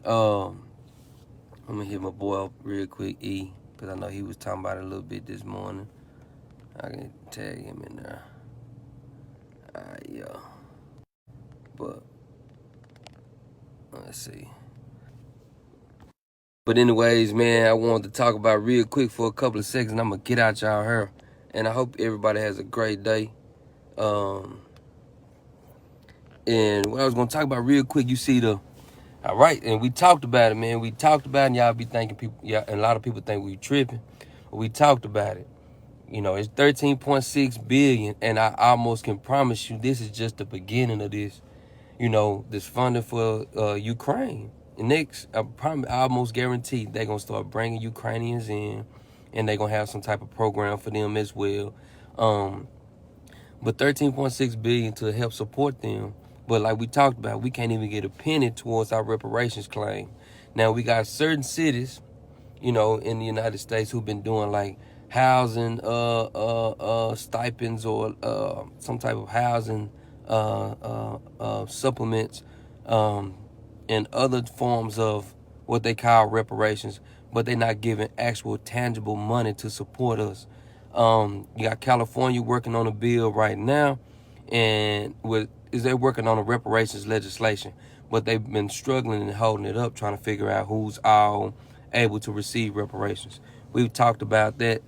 I'm gonna hit my boy up real quick, E, because I know he was talking about it a little bit this morning. I can tag him in there. Yeah. But let's see. But anyways, man, I wanted to talk about real quick for a couple of seconds. I'm gonna get out y'all hair, and I hope everybody has a great day. And what I was gonna talk about real quick, you see the, all right, and we talked about it, man. We talked about it, and y'all be thinking people, yeah, and a lot of people think we tripping. But we talked about it. You know, it's 13.6 billion, and I almost can promise you this is just the beginning of this. You know, this funding for Ukraine. And next, I almost guarantee they're gonna start bringing Ukrainians in, and they're gonna have some type of program for them as well. But 13.6 billion to help support them. But like we talked about, we can't even get a penny towards our reparations claim. Now we got certain cities, you know, in the United States who've been doing like housing stipends or some type of housing supplements and other forms of what they call reparations, but they're not giving actual tangible money to support us. You got California working on a bill right now, and they're working on a reparations legislation, but they've been struggling and holding it up, trying to figure out who's all able to receive reparations. We've talked about that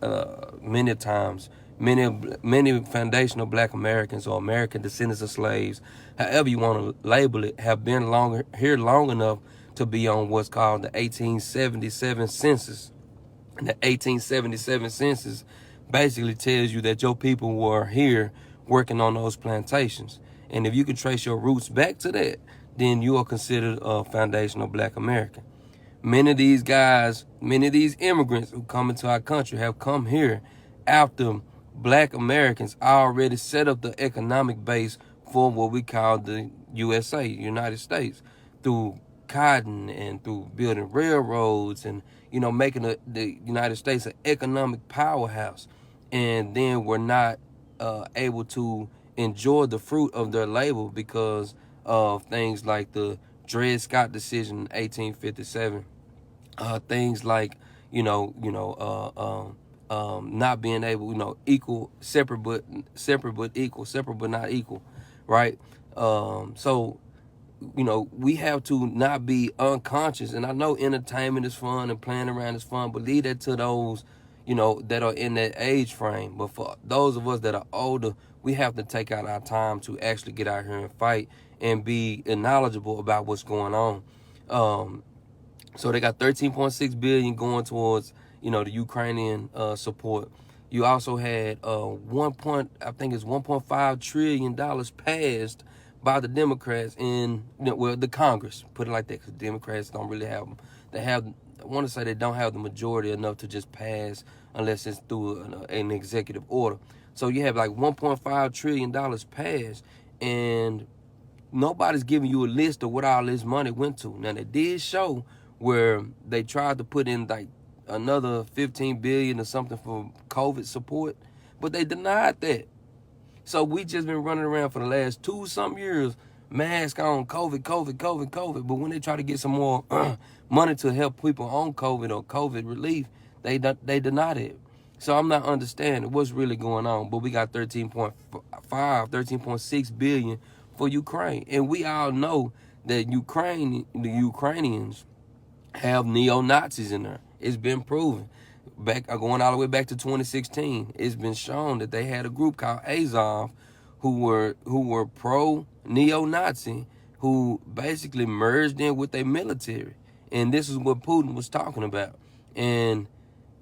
many times. Many foundational Black Americans or American descendants of slaves, however you want to label it, have been here long enough to be on what's called the 1877 census. And the 1877 census basically tells you that your people were here working on those plantations. And if you can trace your roots back to that, then you are considered a foundational Black American. Many of these guys, many of these immigrants who come into our country have come here after Black Americans already set up the economic base for what we call the USA, United States, through cotton and through building railroads and, you know, making the United States an economic powerhouse. And then we're not able to enjoy the fruit of their labor because of things like the Dred Scott decision in 1857. Things like, not being able, equal, separate but equal, separate but not equal, right? So, we have to not be unconscious. And I know entertainment is fun and playing around is fun, but leave that to those, that are in that age frame. But for those of us that are older, we have to take out our time to actually get out here and fight and be knowledgeable about what's going on. So they got 13.6 billion going towards, the Ukrainian support. You also had $1.5 trillion passed by the Democrats in, the Congress, put it like that, because Democrats don't really have them. I want to say they don't have the majority enough to just pass unless it's through an executive order. So you have like $1.5 trillion passed, and nobody's giving you a list of what all this money went to. Now, they did show where they tried to put in like another 15 billion or something for COVID support, but they denied that. So we just been running around for the last 2-something years, mask on, COVID. But when they try to get some more money to help people on COVID or COVID relief, they deny it. So I'm not understanding what's really going on. But we got 13.6 billion for Ukraine, and we all know that the Ukrainians have neo-Nazis in there. It's been proven. Going all the way back to 2016, it's been shown that they had a group called Azov who were pro-neo-Nazi, who basically merged in with their military. And this is what Putin was talking about. And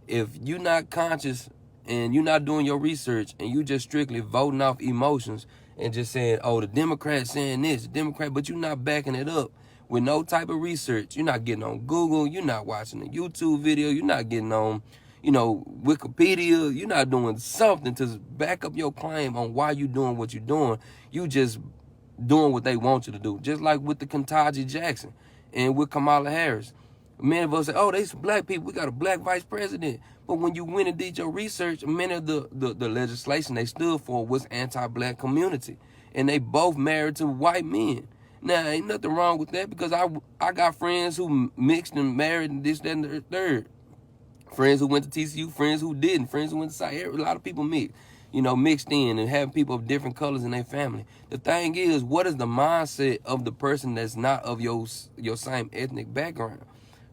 if you're not conscious and you're not doing your research and you just strictly voting off emotions and just saying, oh, the Democrats saying this, but you're not backing it up with no type of research. You're not getting on Google. You're not watching a YouTube video. You're not getting on, Wikipedia. You're not doing something to back up your claim on why you're doing what you're doing. You just doing what they want you to do. Just like with the Kentucky Jackson and with Kamala Harris. Many of us say, oh, they some black people. We got a black vice president. But when you went and did your research, many of the legislation they stood for was anti-black community. And they both married to white men. Now, ain't nothing wrong with that because I got friends who mixed and married and this, that, and the third. Friends who went to TCU, friends who didn't, friends who went to South. A lot of people mixed in and having people of different colors in their family. The thing is, what is the mindset of the person that's not of your same ethnic background?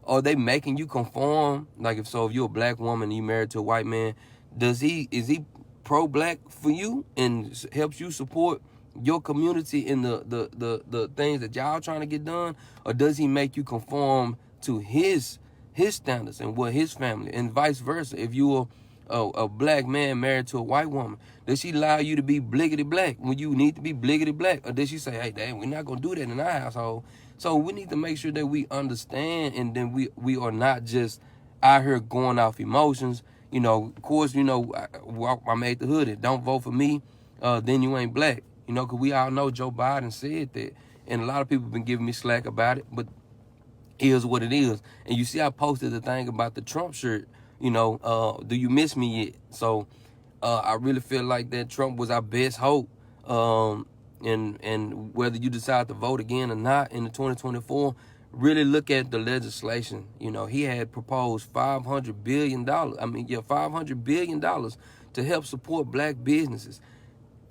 Are they making you conform? Like if you're a black woman and you married to a white man, is he pro-black for you and helps you support your community in the things that y'all trying to get done, or does he make you conform to his standards and what his family, and vice versa? If you're a black man married to a white woman, does she allow you to be bliggity black when you need to be bliggity black, or does she say, hey, damn, we're not gonna do that in our household? So we need to make sure that we understand, and then we are not just out here going off emotions. Of course, I made the hoodie. Don't vote for me, then you ain't black. Because we all know Joe Biden said that, and a lot of people have been giving me slack about it, but is what it is. And you see, I posted the thing about the Trump shirt. Do you miss me yet? So I really feel like that Trump was our best hope. And whether you decide to vote again or not in the 2024, really look at the legislation. He had proposed $500 billion. $500 billion to help support black businesses.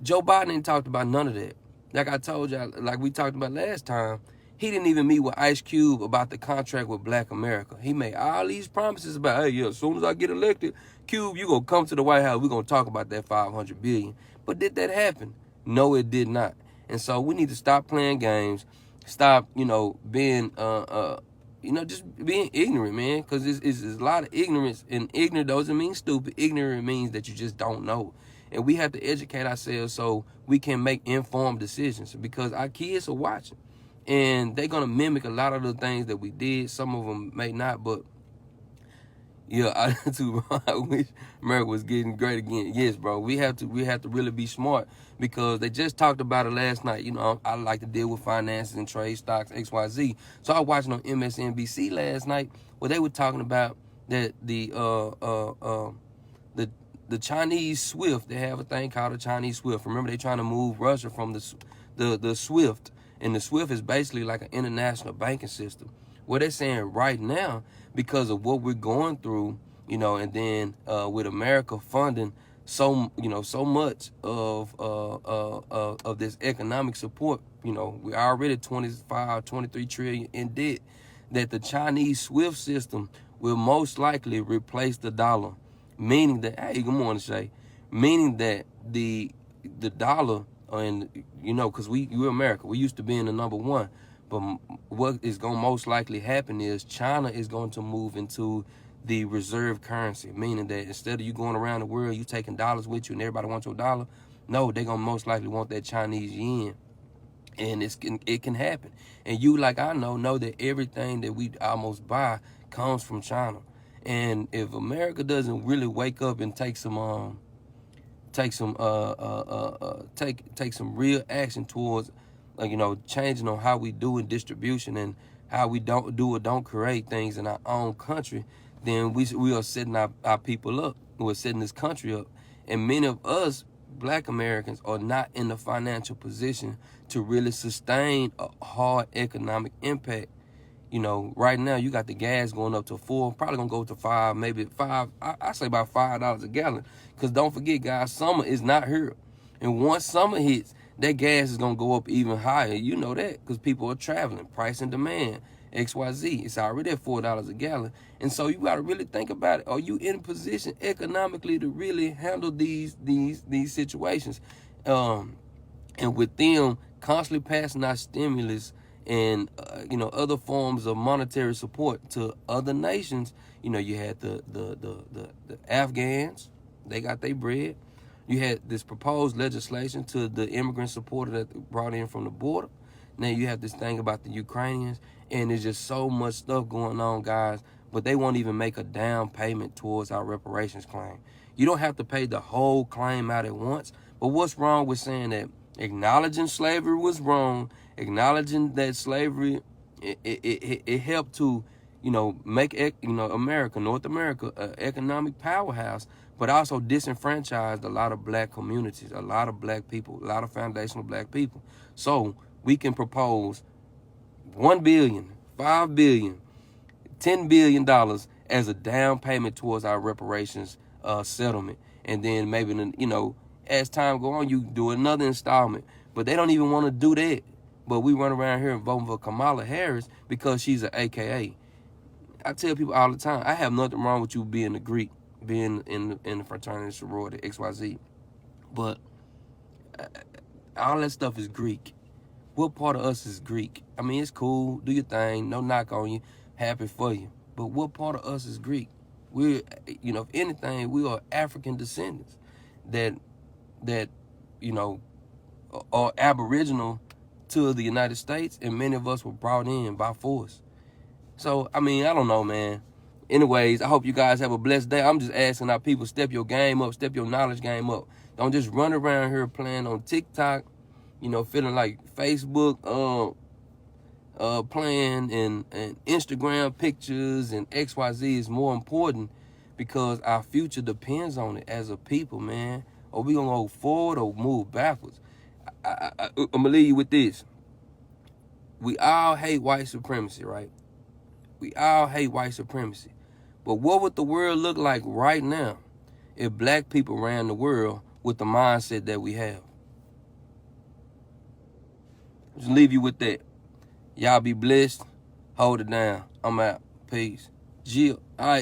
Joe Biden ain't talked about none of that. Like I told y'all, like we talked about last time, he didn't even meet with Ice Cube about the contract with Black America. He made all these promises about, hey, yeah, as soon as I get elected, Cube, you gonna come to the White House, we're gonna talk about that $500 billion. But did that happen? No, it did not. And so we need to stop playing games, stop, being, just being ignorant, man, because it's a lot of ignorance, and ignorant doesn't mean stupid. Ignorant means that you just don't know. And we have to educate ourselves so we can make informed decisions, because our kids are watching. And they're going to mimic a lot of the things that we did. Some of them may not, but yeah, I wish America was getting great again. Yes, bro, we have to really be smart, because they just talked about it last night. I like to deal with finances and trade stocks, XYZ. So I was watching on MSNBC last night where they were talking about that the Chinese SWIFT. They have a thing called the Chinese SWIFT. Remember, they're trying to move Russia from the SWIFT. And the SWIFT is basically like an international banking system. What they're saying right now, because of what we're going through, and then with America funding so much of this economic support, we're already 23 trillion in debt, that the Chinese SWIFT system will most likely replace the dollar. Meaning that, hey, good morning, Shay. Meaning that the dollar, and because we're America, we used to be in the number one. But what is going to most likely happen is China is going to move into the reserve currency, meaning that instead of you going around the world, you taking dollars with you and everybody wants your dollar. No, they're going to most likely want that Chinese yen. And it can happen. And you, like I know that everything that we almost buy comes from China. And if America doesn't really wake up and take some real action towards, changing on how we do in distribution and how we don't create things in our own country, then we are setting our people up. We're setting this country up. And many of us, Black Americans, are not in the financial position to really sustain a hard economic impact. Right now you got the gas going up to $4, probably gonna go to $5, maybe $5. I say about $5 a gallon. Cause don't forget, guys, summer is not here, and once summer hits, that gas is gonna go up even higher. You know that, because people are traveling, price and demand, XYZ. It's already at $4 a gallon, and so you got to really think about it. Are you in a position economically to really handle these situations? And with them constantly passing out stimulus and other forms of monetary support to other nations, you had the Afghans, they got their bread. You had this proposed legislation to the immigrant supporter that brought in from the border. Now you have this thing about the Ukrainians, and there's just so much stuff going on, guys, but they won't even make a down payment towards our reparations claim. You don't have to pay the whole claim out at once, but what's wrong with saying that acknowledging slavery was wrong, acknowledging that slavery, it helped to, make, America, North America, an economic powerhouse, but also disenfranchised a lot of Black communities, a lot of Black people, a lot of foundational Black people. So we can propose $1 billion, $5 billion, $10 billion as a down payment towards our reparations settlement. And then maybe, you know, as time go on, you do another installment. But they don't even want to do that. But we run around here and voting for Kamala Harris because she's an AKA. I tell people all the time, I have nothing wrong with you being a Greek, being in the fraternity, sorority, XYZ. But all that stuff is Greek. What part of us is Greek? I mean, it's cool. Do your thing. No knock on you. Happy for you. But what part of us is Greek? We're, you know, if anything, we are African descendants that, you know, are aboriginal to the United States, and many of us were brought in by force. So, I mean, I don't know, man. Anyways, I hope you guys have a blessed day. I'm just asking our people, step your game up, step your knowledge game up. Don't just run around here playing on TikTok, you know, feeling like Facebook, playing and Instagram pictures and XYZ is more important, because our future depends on it as a people, man. Are we gonna go forward or move backwards? I'm gonna leave you with this. We all hate white supremacy, right? We all hate white supremacy. But what would the world look like right now if black people ran the world with the mindset that we have? Just leave you with that. Y'all be blessed. Hold it down. I'm out. Peace. Jill. All right.